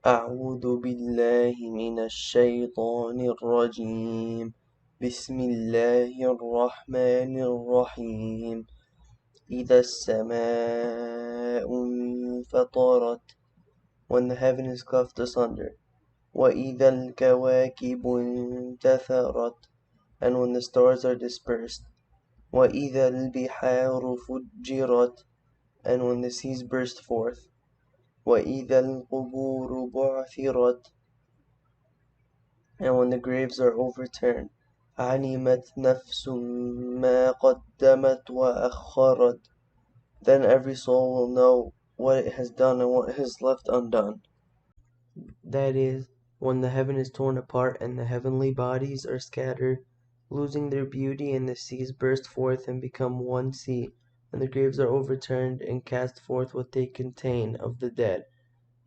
أعوذ بالله من الشيطان الرجيم بسم الله الرحمن الرحيم إذا السماء انفطرت when the heaven is cleft asunder وإذا الكواكب انتثرت and when the stars are dispersed وإذا البحار فجرت and when the seas burst forth وإذا القبور بعثرت and when the graves are overturned علمت نفس ما قدمت وأخرت then every soul will know what it has done and what it has left undone. That is, when the heaven is torn apart and the heavenly bodies are scattered, losing their beauty, and the seas burst forth and become one sea, and the graves are overturned and cast forth what they contain of the dead,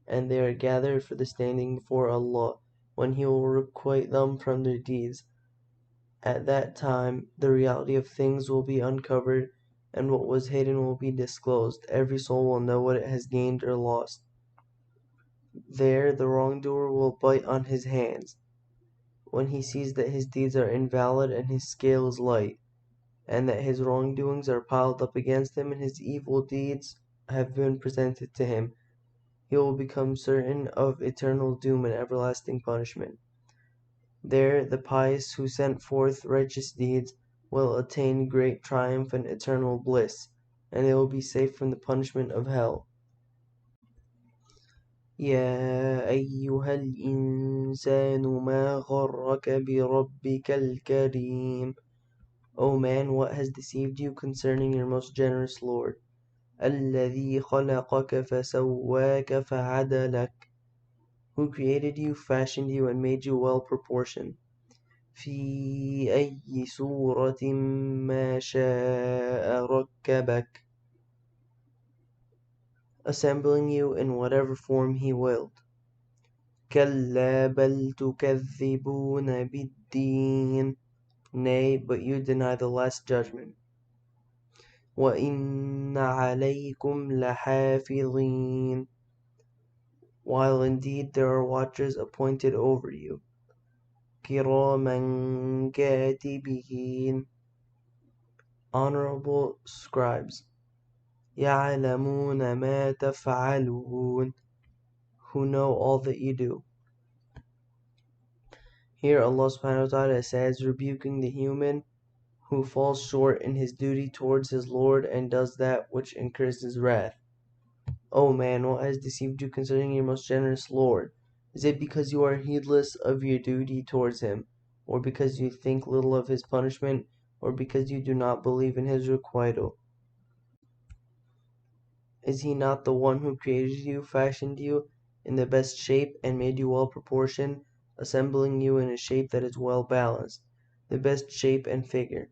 and they are gathered for the standing before Allah, when He will requite them from their deeds. At that time, the reality of things will be uncovered, and what was hidden will be disclosed. Every soul will know what it has gained or lost. There, the wrongdoer will bite on his hands, when he sees that his deeds are invalid and his scale is light, and that his wrongdoings are piled up against him and his evil deeds have been presented to him. He will become certain of eternal doom and everlasting punishment. There, the pious who sent forth righteous deeds will attain great triumph and eternal bliss, and they will be safe from the punishment of hell. يا أيها الإنسان ما غرك بربك الكريم. O man, what has deceived you concerning your most generous Lord? الذي خلقك فسواك فعدلك. Who created you, fashioned you, and made you well proportioned. في أي صورة ما شاء ركبك. Assembling you in whatever form he willed. كلا بل تكذبون بالدين. Nay, but you deny the last judgment. وإن عليكم لحافظين. While indeed there are watchers appointed over you. كراما كاتبين. Honorable scribes. يعلمون ما تفعلون. Who know all that you do. Here Allah subhanahu wa ta'ala says, rebuking the human who falls short in his duty towards his Lord and does that which incurs his wrath. O man, what has deceived you concerning your most generous Lord? Is it because you are heedless of your duty towards him, or because you think little of his punishment, or because you do not believe in his requital? Is he not the one who created you, fashioned you in the best shape, and made you well proportioned, assembling you in a shape that is well balanced, the best shape and figure?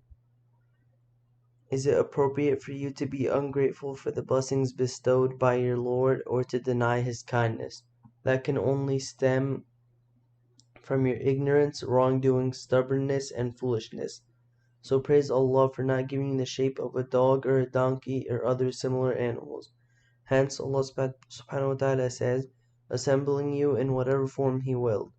Is it appropriate for you to be ungrateful for the blessings bestowed by your Lord, or to deny his kindness? That can only stem from your ignorance, wrongdoing, stubbornness, and foolishness. So praise Allah for not giving you the shape of a dog or a donkey or other similar animals. Hence Allah subhanahu wa ta'ala says, assembling you in whatever form he willed.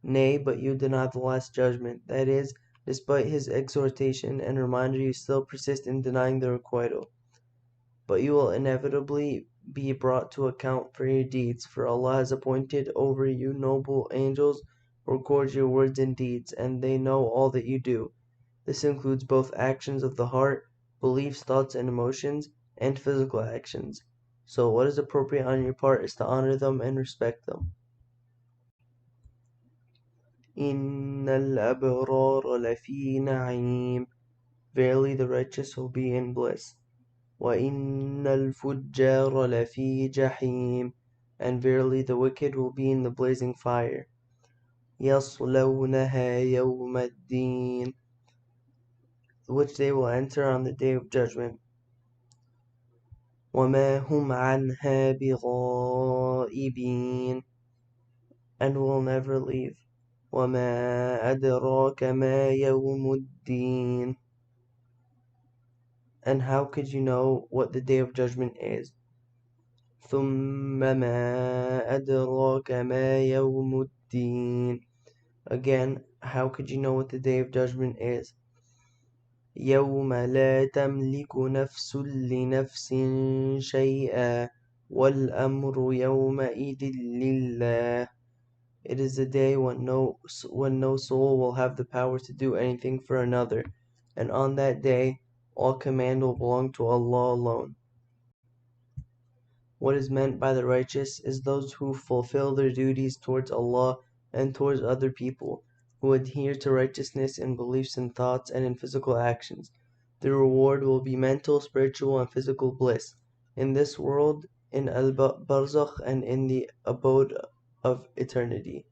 Nay, but you deny the last judgment. That is, despite his exhortation and reminder, you still persist in denying the requital. But you will inevitably be brought to account for your deeds, for Allah has appointed over you noble angels who record your words and deeds, and they know all that you do. This includes both actions of the heart, beliefs, thoughts, and emotions, and physical actions. So what is appropriate on your part is to honor them and respect them. إِنَّ الْأَبْرَارَ لَفِي نَعِيمٍ. Verily the righteous will be in bliss. وَإِنَّ الْفُجَّارَ لَفِي جَحِيمٍ. And verily the wicked will be in the blazing fire. يَصْلَوْنَهَا يَوْمَ الدِّينِ. Which they will enter on the day of judgment. وَمَا هُمْ عَنْهَا بِغَائِبِينَ. And will never leave. وَمَا أَدْرَاكَ مَا يَوْمُ الدِّينِ. And how could you know what the day of judgment is? ثم ما أدراك ما يوم الدين. Again, how could you know what the day of judgment is? يوم لا تملك نفس لنفس شيئا والأمر يومئذ لله. It is the day when no soul will have the power to do anything for another, and on that day all command will belong to Allah alone. What is meant by the righteous is those who fulfill their duties towards Allah and towards other people, who adhere to righteousness in beliefs and thoughts and in physical actions. Their reward will be mental, spiritual, and physical bliss in this world, in Al-Barzakh, and in the abode of eternity.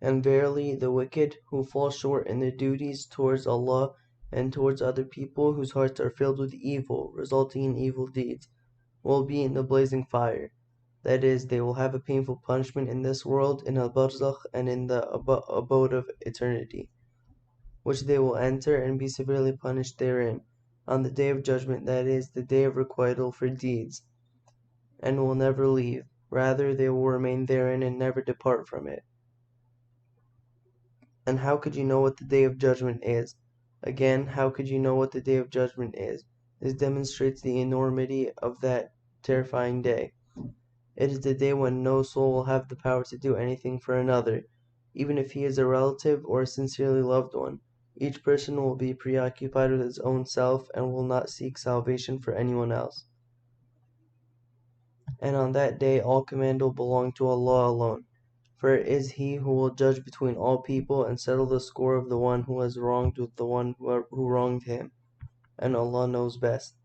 And verily, the wicked, who fall short in their duties towards Allah and towards other people, whose hearts are filled with evil, resulting in evil deeds, will be in the blazing fire. That is, they will have a painful punishment in this world, in Al-Barzakh, and in the abode of eternity, which they will enter and be severely punished therein, on the day of judgment, that is, the day of requital for deeds, and will never leave. Rather, they will remain therein and never depart from it. And how could you know what the day of judgment is? Again, how could you know what the day of judgment is? This demonstrates the enormity of that terrifying day. It is the day when no soul will have the power to do anything for another, even if he is a relative or a sincerely loved one. Each person will be preoccupied with his own self and will not seek salvation for anyone else. And on that day all command will belong to Allah alone, for it is He who will judge between all people and settle the score of the one who has wronged with the one who wronged him, and Allah knows best.